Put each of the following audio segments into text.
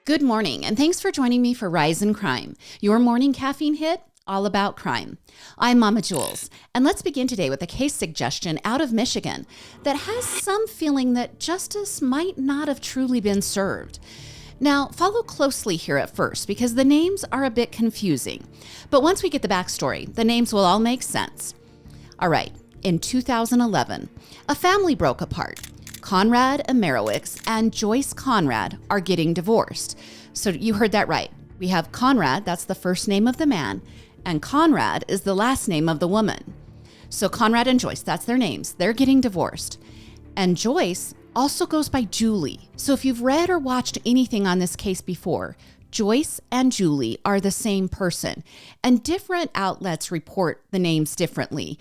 Good morning, and thanks for joining me for Rise in Crime, your morning caffeine hit all about crime. I'm Mama Jules, and let's begin today with a case suggestion out of Michigan that has some feeling that justice might not have truly been served. Now, follow closely here at first because the names are a bit confusing, but once we get the backstory, the names will all make sense. All right, in 2011, a family broke apart. Conrad Amerowicz and Joyce Conrad are getting divorced. So you heard that right. We have Conrad, that's the first name of the man, and Conrad is the last name of the woman. So Conrad and Joyce, that's their names. They're getting divorced. And Joyce also goes by Julie. So if you've read or watched anything on this case before, Joyce and Julie are the same person, and different outlets report the names differently.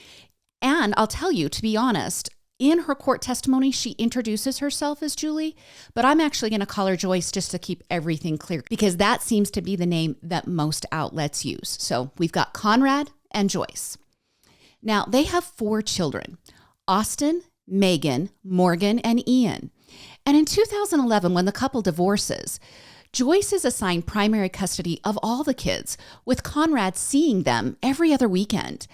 And I'll tell you, to be honest, in her court testimony, she introduces herself as Julie, but I'm actually going to call her Joyce just to keep everything clear because that seems to be the name that most outlets use. So we've got Conrad and Joyce. Now, they have 4 children, Austin, Megan, Morgan, and Ian. And in 2011, when the couple divorces, Joyce is assigned primary custody of all the kids, with Conrad seeing them every other weekend.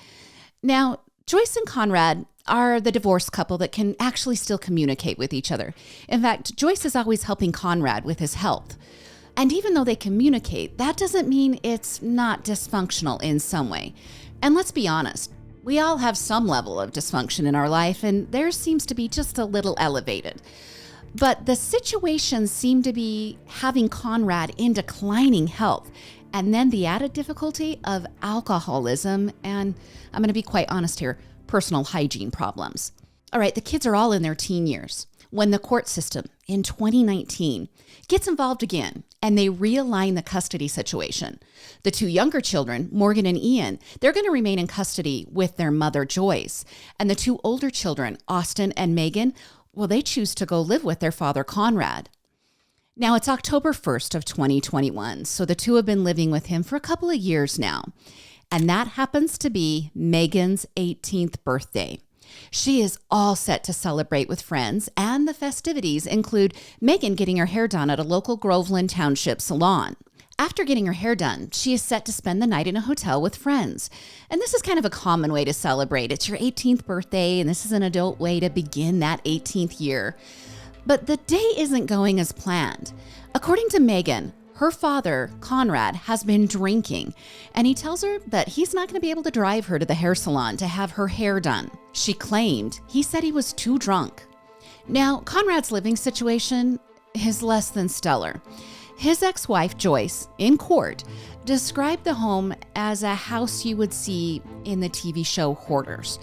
Now, Joyce and Conrad are the divorced couple that can actually still communicate with each other. In fact, Joyce is always helping Conrad with his health. And even though they communicate, that doesn't mean it's not dysfunctional in some way. And let's be honest, we all have some level of dysfunction in our life, and theirs seems to be just a little elevated. But the situation seemed to be having Conrad in declining health, and then the added difficulty of alcoholism, and I'm going to be quite honest here, personal hygiene problems. All right, the kids are all in their teen years when the court system in 2019 gets involved again and they realign the custody situation. The 2 younger children, Morgan and Ian, they're going to remain in custody with their mother, Joyce. And the 2 older children, Austin and Megan, well, they choose to go live with their father, Conrad. Now, it's October 1st of 2021, so the 2 have been living with him for a couple of years now. And that happens to be Megan's 18th birthday. She is all set to celebrate with friends, and the festivities include Megan getting her hair done at a local Groveland Township salon. After getting her hair done, she is set to spend the night in a hotel with friends. And this is kind of a common way to celebrate. It's your 18th birthday, and this is an adult way to begin that 18th year. But the day isn't going as planned. According to Megan, her father, Conrad, has been drinking, and he tells her that he's not going to be able to drive her to the hair salon to have her hair done. She claimed he said he was too drunk. Now, Conrad's living situation is less than stellar. His ex-wife, Joyce, in court, described the home as a house you would see in the TV show Hoarders.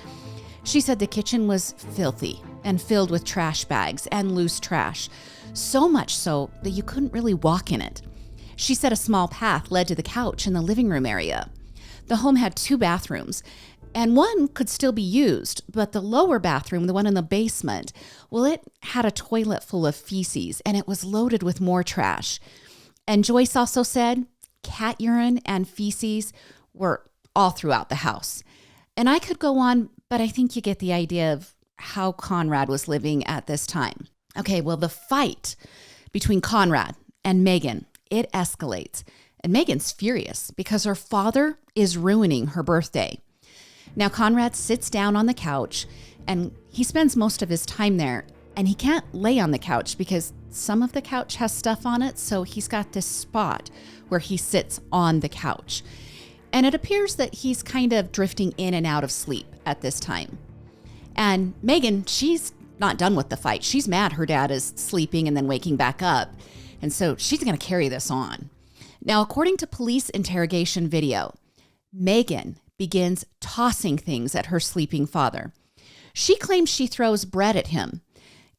She said the kitchen was filthy and filled with trash bags and loose trash, so much so that you couldn't really walk in it. She said a small path led to the couch in the living room area. The home had 2 bathrooms, and one could still be used, but the lower bathroom, the one in the basement, well, it had a toilet full of feces, and it was loaded with more trash. And Joyce also said cat urine and feces were all throughout the house. And I could go on, but I think you get the idea of how Conrad was living at this time. Okay, well, the fight between Conrad and Megan, it escalates, and Megan's furious because her father is ruining her birthday. Now, Conrad sits down on the couch, and he spends most of his time there, and he can't lay on the couch because some of the couch has stuff on it, so he's got this spot where he sits on the couch. And it appears that he's kind of drifting in and out of sleep at this time. And Megan, she's not done with the fight. She's mad her dad is sleeping and then waking back up. And so she's going to carry this on. Now, according to police interrogation video, Megan begins tossing things at her sleeping father. She claims she throws bread at him.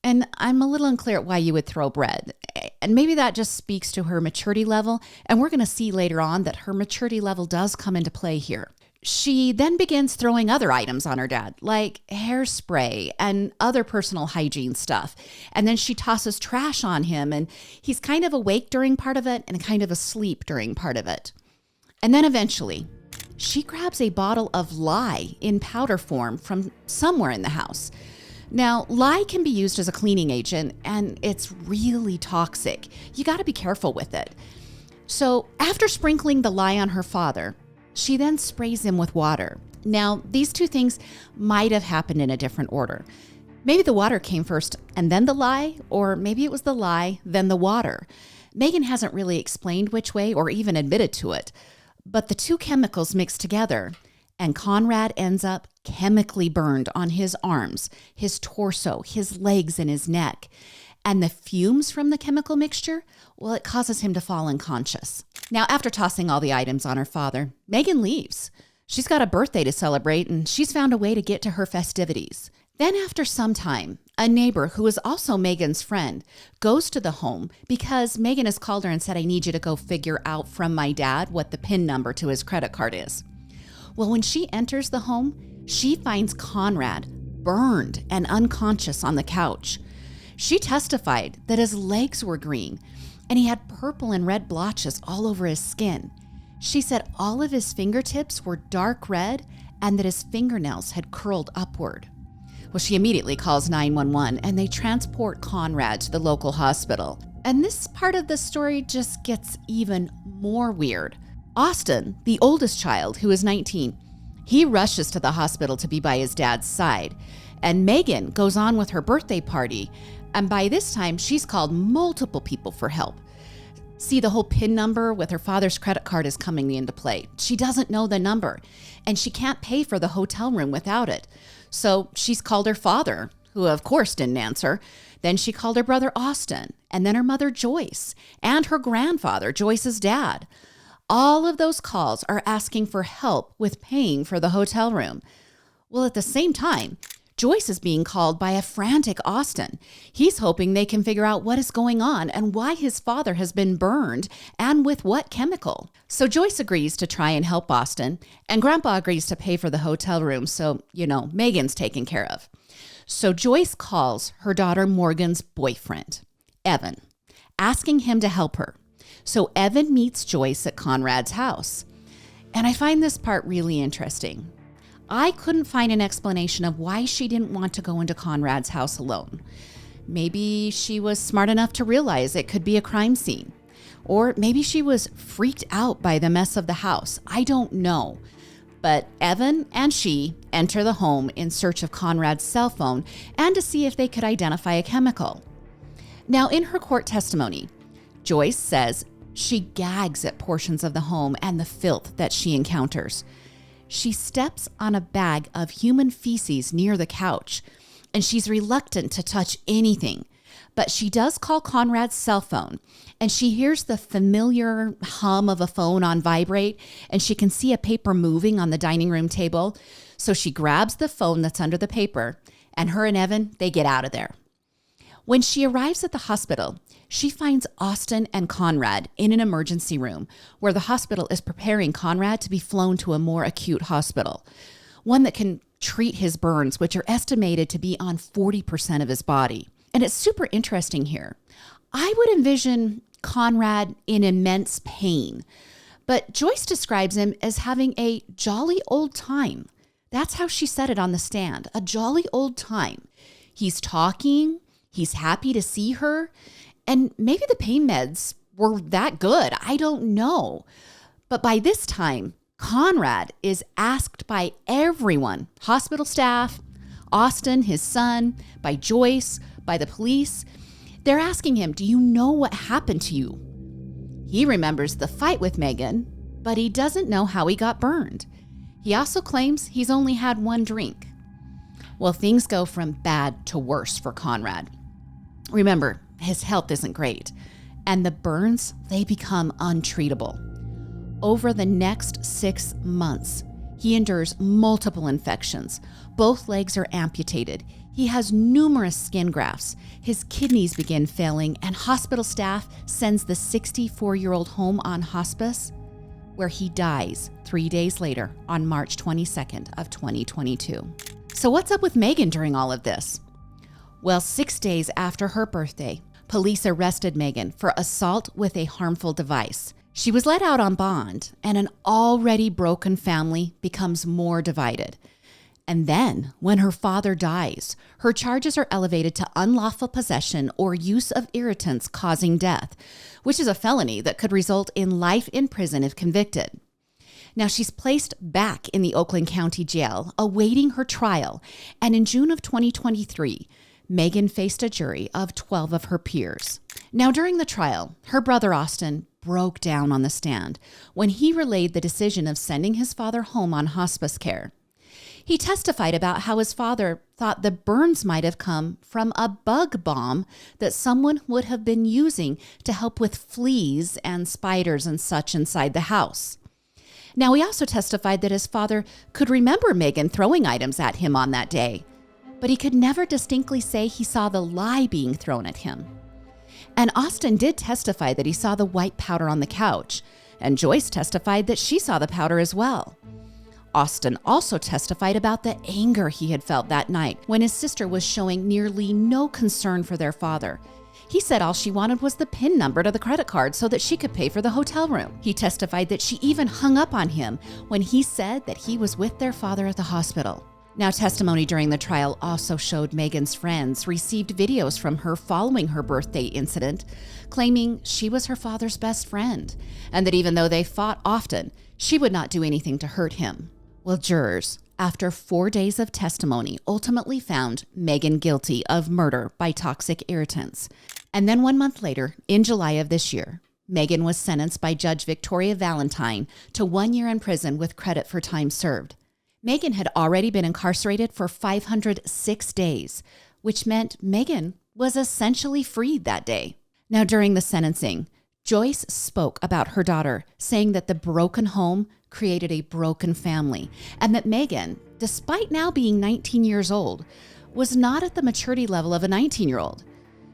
And I'm a little unclear at why you would throw bread. And maybe that just speaks to her maturity level. And we're going to see later on that her maturity level does come into play here. She then begins throwing other items on her dad, like hairspray and other personal hygiene stuff. And then she tosses trash on him, and he's kind of awake during part of it and kind of asleep during part of it. And then eventually, she grabs a bottle of lye in powder form from somewhere in the house. Now, lye can be used as a cleaning agent, and it's really toxic. You got to be careful with it. So after sprinkling the lye on her father, she then sprays him with water. Now, these two things might have happened in a different order. Maybe the water came first and then the lye, or maybe it was the lye, then the water. Megan hasn't really explained which way or even admitted to it, but the two chemicals mixed together, and Conrad ends up chemically burned on his arms, his torso, his legs, and his neck. And the fumes from the chemical mixture, well, it causes him to fall unconscious. Now, after tossing all the items on her father, Megan leaves. She's got a birthday to celebrate, and she's found a way to get to her festivities. Then after some time, a neighbor who is also Megan's friend goes to the home because Megan has called her and said, I need you to go figure out from my dad what the PIN number to his credit card is. Well, when she enters the home, she finds Conrad burned and unconscious on the couch. She testified that his legs were green and he had purple and red blotches all over his skin. She said all of his fingertips were dark red and that his fingernails had curled upward. Well, she immediately calls 911 and they transport Conrad to the local hospital. And this part of the story just gets even more weird. Austin, the oldest child, who is 19, he rushes to the hospital to be by his dad's side. And Megan goes on with her birthday party. And by this time, she's called multiple people for help. See, the whole PIN number with her father's credit card is coming into play. She doesn't know the number, and she can't pay for the hotel room without it. So she's called her father, who of course didn't answer. Then she called her brother Austin, and then her mother Joyce, and her grandfather, Joyce's dad. All of those calls are asking for help with paying for the hotel room. Well, at the same time, Joyce is being called by a frantic Austin. He's hoping they can figure out what is going on and why his father has been burned and with what chemical. So Joyce agrees to try and help Austin, and Grandpa agrees to pay for the hotel room so, Megan's taken care of. So Joyce calls her daughter Morgan's boyfriend, Evan, asking him to help her. So Evan meets Joyce at Conrad's house. And I find this part really interesting. I couldn't find an explanation of why she didn't want to go into Conrad's house alone. Maybe she was smart enough to realize it could be a crime scene. Or maybe she was freaked out by the mess of the house. I don't know. But Evan and she enter the home in search of Conrad's cell phone and to see if they could identify a chemical. Now, in her court testimony, Joyce says she gags at portions of the home and the filth that she encounters. She steps on a bag of human feces near the couch, and she's reluctant to touch anything. But she does call Conrad's cell phone, and she hears the familiar hum of a phone on vibrate, and she can see a paper moving on the dining room table. So she grabs the phone that's under the paper, and her and Evan, they get out of there. When she arrives at the hospital, she finds Austin and Conrad in an emergency room where the hospital is preparing Conrad to be flown to a more acute hospital, one that can treat his burns, which are estimated to be on 40% of his body. And it's super interesting here. I would envision Conrad in immense pain, but Joyce describes him as having a jolly old time. That's how she said it on the stand, a jolly old time. He's talking, he's happy to see her, and maybe the pain meds were that good. I don't know. But by this time, Conrad is asked by everyone, hospital staff, Austin, his son, by Joyce, by the police. They're asking him, do you know what happened to you? He remembers the fight with Megan, but he doesn't know how he got burned. He also claims he's only had one drink. Well, things go from bad to worse for Conrad. Remember, his health isn't great, and the burns, they become untreatable. Over the next 6 months, he endures multiple infections. Both legs are amputated. He has numerous skin grafts. His kidneys begin failing, and hospital staff sends the 64-year-old home on hospice, where he dies 3 days later on March 22nd of 2022. So what's up with Megan during all of this? Well, 6 days after her birthday, police arrested Megan for assault with a harmful device. She was let out on bond, and an already broken family becomes more divided. And then, when her father dies, her charges are elevated to unlawful possession or use of irritants causing death, which is a felony that could result in life in prison if convicted. Now, she's placed back in the Oakland County Jail, awaiting her trial, and in June of 2023, Megan faced a jury of 12 of her peers. Now, during the trial, her brother Austin broke down on the stand when he relayed the decision of sending his father home on hospice care. He testified about how his father thought the burns might have come from a bug bomb that someone would have been using to help with fleas and spiders and such inside the house. Now, he also testified that his father could remember Megan throwing items at him on that day, but he could never distinctly say he saw the lye being thrown at him. And Austin did testify that he saw the white powder on the couch, and Joyce testified that she saw the powder as well. Austin also testified about the anger he had felt that night when his sister was showing nearly no concern for their father. He said all she wanted was the PIN number to the credit card so that she could pay for the hotel room. He testified that she even hung up on him when he said that he was with their father at the hospital. Now, testimony during the trial also showed Megan's friends received videos from her following her birthday incident, claiming she was her father's best friend, and that even though they fought often, she would not do anything to hurt him. Well, jurors, after 4 days of testimony, ultimately found Megan guilty of murder by toxic irritants. And then 1 month later, in July of this year, Megan was sentenced by Judge Victoria Valentine to 1 year in prison with credit for time served. Megan had already been incarcerated for 506 days, which meant Megan was essentially freed that day. Now, during the sentencing, Joyce spoke about her daughter, saying that the broken home created a broken family, and that Megan, despite now being 19 years old, was not at the maturity level of a 19-year-old.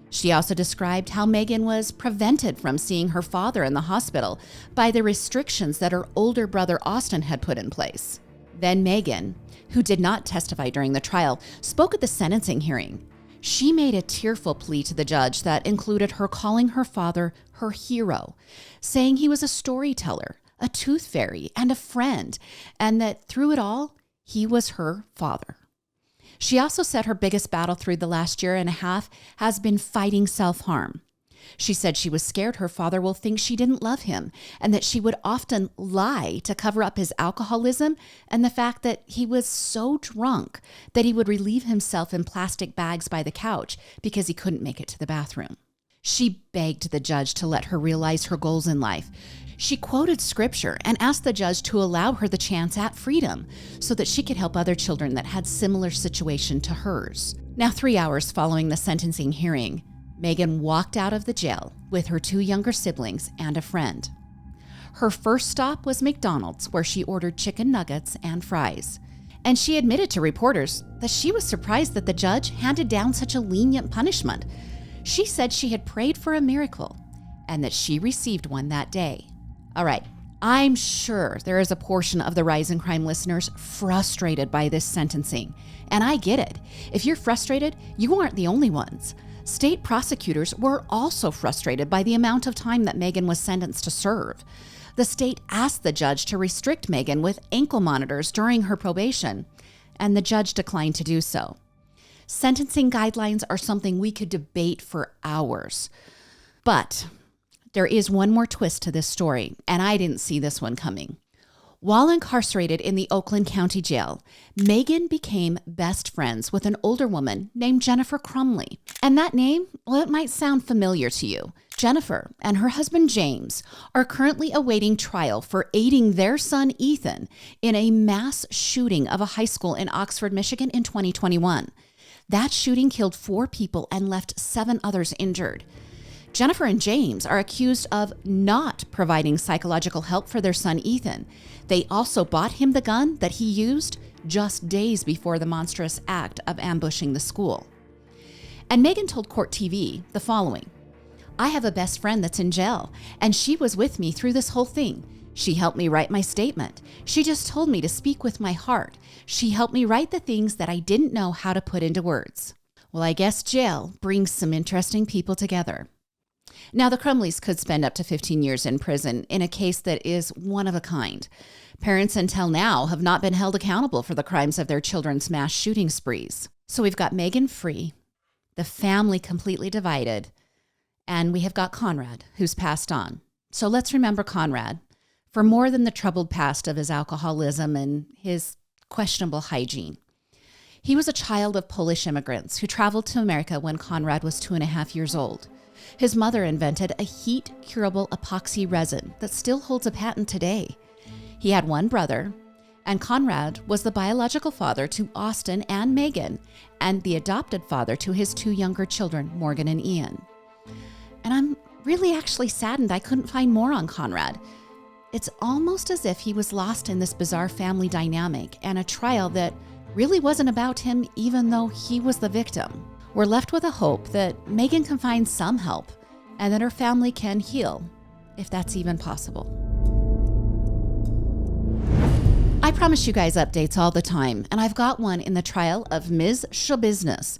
She also described how Megan was prevented from seeing her father in the hospital by the restrictions that her older brother Austin had put in place. Then Megan, who did not testify during the trial, spoke at the sentencing hearing. She made a tearful plea to the judge that included her calling her father her hero, saying he was a storyteller, a tooth fairy, and a friend, and that through it all, he was her father. She also said her biggest battle through the last year and a half has been fighting self-harm. She said she was scared her father will think she didn't love him, and that she would often lie to cover up his alcoholism and the fact that he was so drunk that he would relieve himself in plastic bags by the couch because he couldn't make it to the bathroom. She begged the judge to let her realize her goals in life. She quoted scripture and asked the judge to allow her the chance at freedom so that she could help other children that had similar situation to hers. Now, 3 hours following the sentencing hearing, Megan walked out of the jail with her 2 younger siblings and a friend. Her first stop was McDonald's, where she ordered chicken nuggets and fries. And she admitted to reporters that she was surprised that the judge handed down such a lenient punishment. She said she had prayed for a miracle and that she received one that day. All right, I'm sure there is a portion of the Rise in Crime listeners frustrated by this sentencing. And I get it. If you're frustrated, you aren't the only ones. State prosecutors were also frustrated by the amount of time that Megan was sentenced to serve. The state asked the judge to restrict Megan with ankle monitors during her probation, and the judge declined to do so. Sentencing guidelines are something we could debate for hours. But there is one more twist to this story, and I didn't see this one coming. While incarcerated in the Oakland County Jail, Megan became best friends with an older woman named Jennifer Crumley. And that name, well, it might sound familiar to you. Jennifer and her husband James are currently awaiting trial for aiding their son Ethan in a mass shooting of a high school in Oxford, Michigan in 2021. That shooting killed 4 people and left 7 others injured. Jennifer and James are accused of not providing psychological help for their son Ethan. They also bought him the gun that he used just days before the monstrous act of ambushing the school. And Megan told Court TV the following: "I have a best friend that's in jail, and she was with me through this whole thing. She helped me write my statement. She just told me to speak with my heart. She helped me write the things that I didn't know how to put into words." Well, I guess jail brings some interesting people together. Now, the Crumleys could spend up to 15 years in prison in a case that is one of a kind. Parents until now have not been held accountable for the crimes of their children's mass shooting sprees. So we've got Megan free, the family completely divided, and we have got Conrad, who's passed on. So let's remember Conrad for more than the troubled past of his alcoholism and his questionable hygiene. He was a child of Polish immigrants who traveled to America when Conrad was 2.5 years old. His mother invented a heat-curable epoxy resin that still holds a patent today. He had one brother, and Conrad was the biological father to Austin and Megan, and the adopted father to his 2 younger children, Morgan and Ian. And I'm really actually saddened I couldn't find more on Conrad. It's almost as if he was lost in this bizarre family dynamic and a trial that really wasn't about him, even though he was the victim. We're left with a hope that Megan can find some help and that her family can heal, if that's even possible. I promise you guys updates all the time, and I've got one in the trial of Ms. Schabusiness.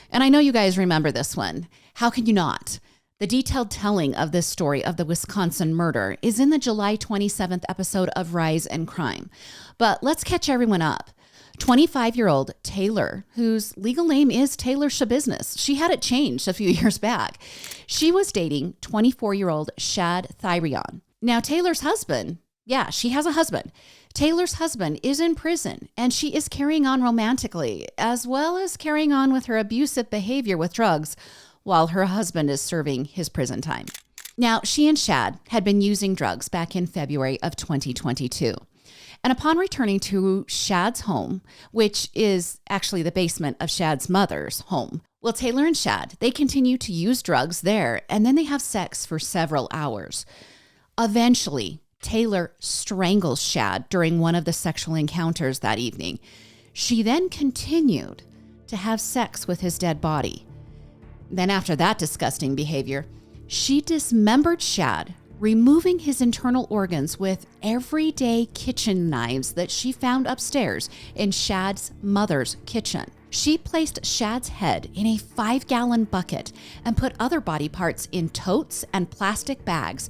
And I know you guys remember this one. How can you not? The detailed telling of this story of the Wisconsin murder is in the July 27th episode of Rise and Crime. But let's catch everyone up. 25-year-old Taylor, whose legal name is Taylor Schabusiness. She had it changed a few years back. She was dating 24-year-old Shad Thyrion. Now, Taylor's husband, yeah, she has a husband. Taylor's husband is in prison, and she is carrying on romantically, as well as carrying on with her abusive behavior with drugs, while her husband is serving his prison time. Now, she and Shad had been using drugs back in February of 2022. And upon returning to Shad's home, which is actually the basement of Shad's mother's home, well, Taylor and Shad, they continue to use drugs there, and then they have sex for several hours. Eventually, Taylor strangles Shad during one of the sexual encounters that evening. She then continued to have sex with his dead body. Then after that disgusting behavior, she dismembered Shad, removing his internal organs with everyday kitchen knives that she found upstairs in Shad's mother's kitchen. She placed Shad's head in a 5-gallon bucket and put other body parts in totes and plastic bags,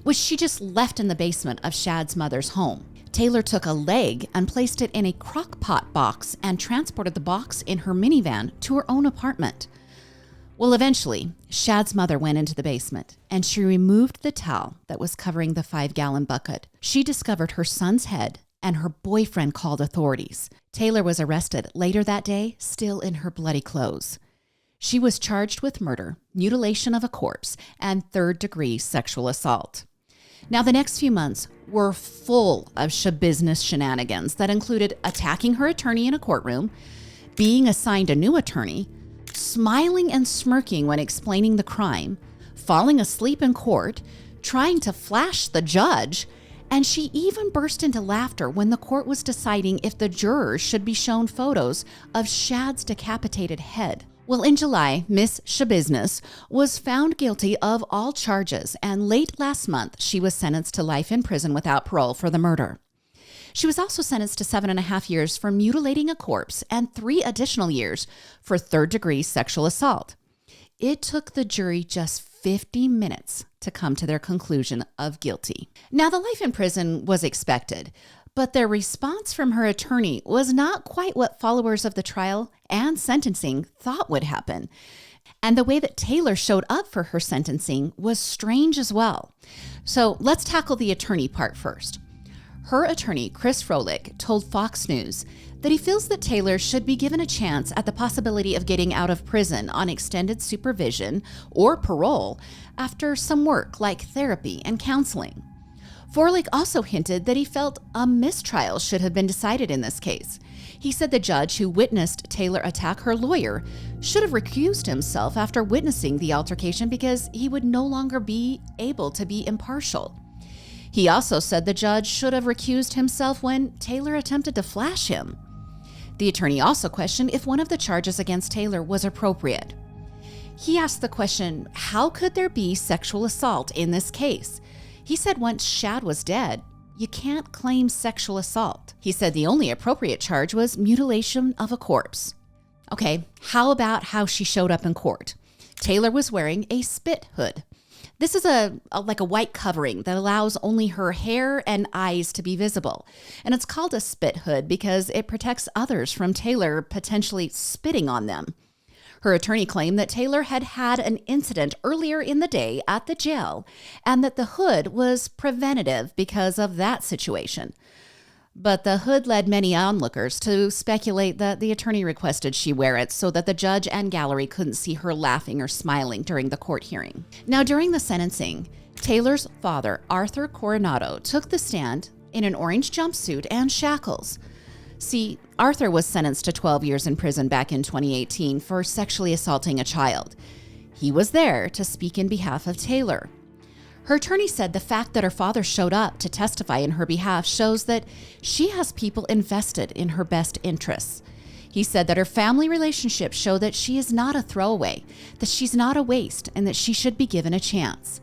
which she just left in the basement of Shad's mother's home. Taylor took a leg and placed it in a crock pot box and transported the box in her minivan to her own apartment. Well, eventually, Shad's mother went into the basement and she removed the towel that was covering the 5-gallon bucket. She discovered her son's head and her boyfriend called authorities. Taylor was arrested later that day, still in her bloody clothes. She was charged with murder, mutilation of a corpse, and 3rd-degree sexual assault. Now, the next few months were full of Schabusiness shenanigans that included attacking her attorney in a courtroom, being assigned a new attorney, smiling and smirking when explaining the crime, falling asleep in court, trying to flash the judge, and she even burst into laughter when the court was deciding if the jurors should be shown photos of Shad's decapitated head. Well, in July, Miss Schabusiness was found guilty of all charges, and late last month, she was sentenced to life in prison without parole for the murder. She was also sentenced to 7.5 years for mutilating a corpse and 3 additional years for 3rd-degree sexual assault. It took the jury just 50 minutes to come to their conclusion of guilty. Now, the life in prison was expected, but their response from her attorney was not quite what followers of the trial and sentencing thought would happen. And the way that Taylor showed up for her sentencing was strange as well. So let's tackle the attorney part first. Her attorney, Chris Froelich, told Fox News that he feels that Taylor should be given a chance at the possibility of getting out of prison on extended supervision or parole after some work like therapy and counseling. Froelich also hinted that he felt a mistrial should have been decided in this case. He said the judge who witnessed Taylor attack her lawyer should have recused himself after witnessing the altercation because he would no longer be able to be impartial. He also said the judge should have recused himself when Taylor attempted to flash him. The attorney also questioned if one of the charges against Taylor was appropriate. He asked the question, how could there be sexual assault in this case? He said once Shad was dead, you can't claim sexual assault. He said the only appropriate charge was mutilation of a corpse. Okay, how about how she showed up in court? Taylor was wearing a spit hood. This is like a white covering that allows only her hair and eyes to be visible. And it's called a spit hood because it protects others from Taylor potentially spitting on them. Her attorney claimed that Taylor had had an incident earlier in the day at the jail and that the hood was preventative because of that situation. But the hood led many onlookers to speculate that the attorney requested she wear it so that the judge and gallery couldn't see her laughing or smiling during the court hearing. Now, during the sentencing, Taylor's father, Arthur Coronado, took the stand in an orange jumpsuit and shackles. See, Arthur was sentenced to 12 years in prison back in 2018 for sexually assaulting a child. He was there to speak in behalf of Taylor. Her attorney said the fact that her father showed up to testify in her behalf shows that she has people invested in her best interests. He said that her family relationships show that she is not a throwaway, that she's not a waste, and that she should be given a chance.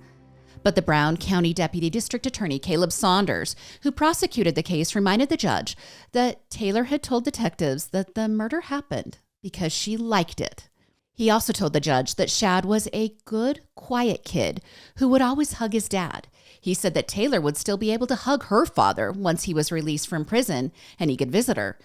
But the Brown County Deputy District Attorney Caleb Saunders, who prosecuted the case, reminded the judge that Taylor had told detectives that the murder happened because she liked it. He also told the judge that Shad was a good, quiet kid who would always hug his dad. He said that Taylor would still be able to hug her father once he was released from prison and he could visit her.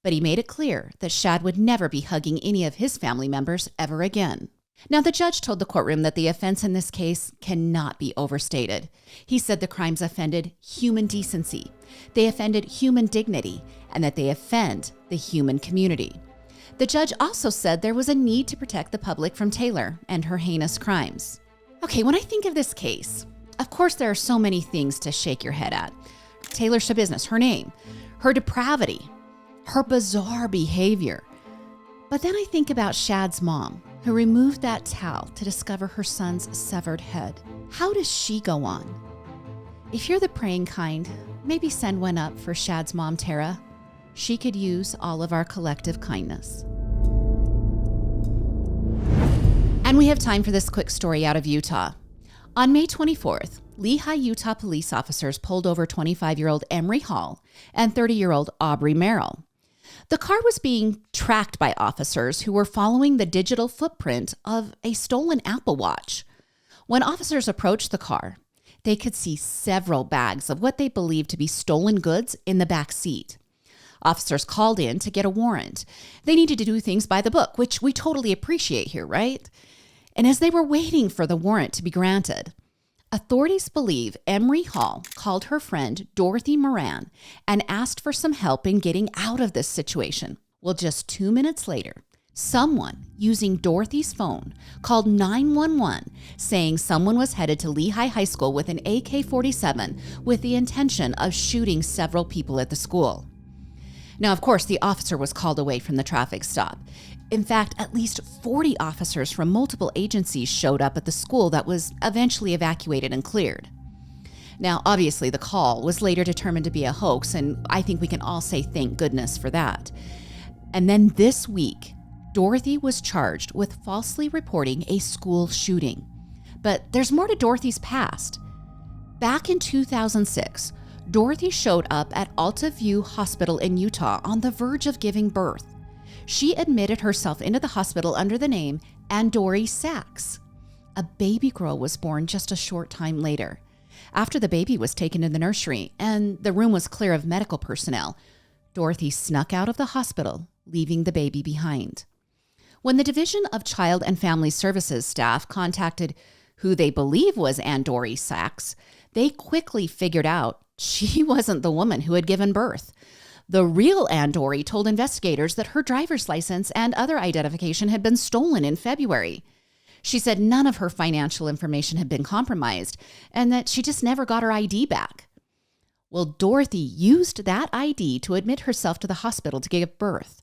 But he made it clear that Shad would never be hugging any of his family members ever again. Now, the judge told the courtroom that the offense in this case cannot be overstated. He said the crimes offended human decency, they offended human dignity, and that they offend the human community. The judge also said there was a need to protect the public from Taylor and her heinous crimes. Okay, when I think of this case, of course there are so many things to shake your head at. Taylor Schabusiness, her name, her depravity, her bizarre behavior. But then I think about Shad's mom, who removed that towel to discover her son's severed head. How does she go on? If you're the praying kind, maybe send one up for Shad's mom, Tara. She could use all of our collective kindness. And we have time for this quick story out of Utah. On May 24th, Lehi, Utah police officers pulled over 25-year-old Emery Hall and 30-year-old Aubrey Merrill. The car was being tracked by officers who were following the digital footprint of a stolen Apple Watch. When officers approached the car, they could see several bags of what they believed to be stolen goods in the back seat. Officers called in to get a warrant. They needed to do things by the book, which we totally appreciate here, right? And as they were waiting for the warrant to be granted, authorities believe Emery Hall called her friend Dorothy Moran and asked for some help in getting out of this situation. Well, just 2 minutes later, someone using Dorothy's phone called 911 saying someone was headed to Lehi High School with an AK-47 with the intention of shooting several people at the school. Now, of course, the officer was called away from the traffic stop. In fact, at least 40 officers from multiple agencies showed up at the school that was eventually evacuated and cleared. Now, obviously, the call was later determined to be a hoax, and I think we can all say thank goodness for that. And then this week, Dorothy was charged with falsely reporting a school shooting. But there's more to Dorothy's past. Back in 2006, Dorothy showed up at Alta View Hospital in Utah on the verge of giving birth. She admitted herself into the hospital under the name Andori Sachs. A baby girl was born just a short time later. After the baby was taken to the nursery and the room was clear of medical personnel, Dorothy snuck out of the hospital, leaving the baby behind. When the Division of Child and Family Services staff contacted who they believe was Andori Sachs, they quickly figured out she wasn't the woman who had given birth. The real Andori told investigators that her driver's license and other identification had been stolen in February. She said none of her financial information had been compromised and that she just never got her ID back. Well, Dorothy used that ID to admit herself to the hospital to give birth.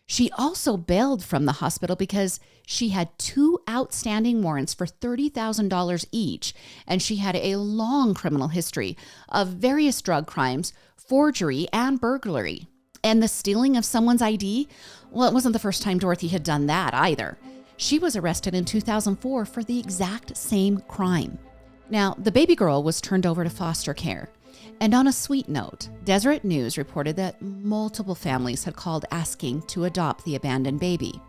She also bailed from the hospital because she had 2 outstanding warrants for $30,000 each, and she had a long criminal history of various drug crimes, forgery, and burglary. And the stealing of someone's ID? Well, it wasn't the first time Dorothy had done that either. She was arrested in 2004 for the exact same crime. Now, the baby girl was turned over to foster care. And on a sweet note, Deseret News reported that multiple families had called asking to adopt the abandoned baby.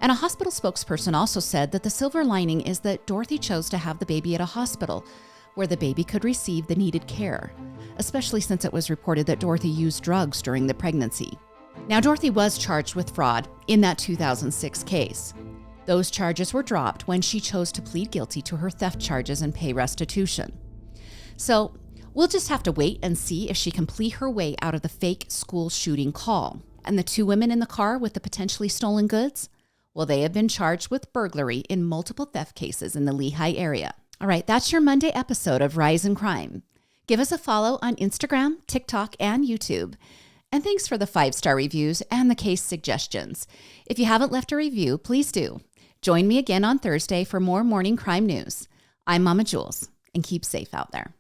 And a hospital spokesperson also said that the silver lining is that Dorothy chose to have the baby at a hospital where the baby could receive the needed care, especially since it was reported that Dorothy used drugs during the pregnancy. Now, Dorothy was charged with fraud in that 2006 case. Those charges were dropped when she chose to plead guilty to her theft charges and pay restitution. So we'll just have to wait and see if she can plea her way out of the fake school shooting call. And the two women in the car with the potentially stolen goods? Well, they have been charged with burglary in multiple theft cases in the Lehigh area. All right, that's your Monday episode of Rise in Crime. Give us a follow on Instagram, TikTok, and YouTube. And thanks for the 5-star reviews and the case suggestions. If you haven't left a review, please do. Join me again on Thursday for more morning crime news. I'm Mama Jules, and keep safe out there.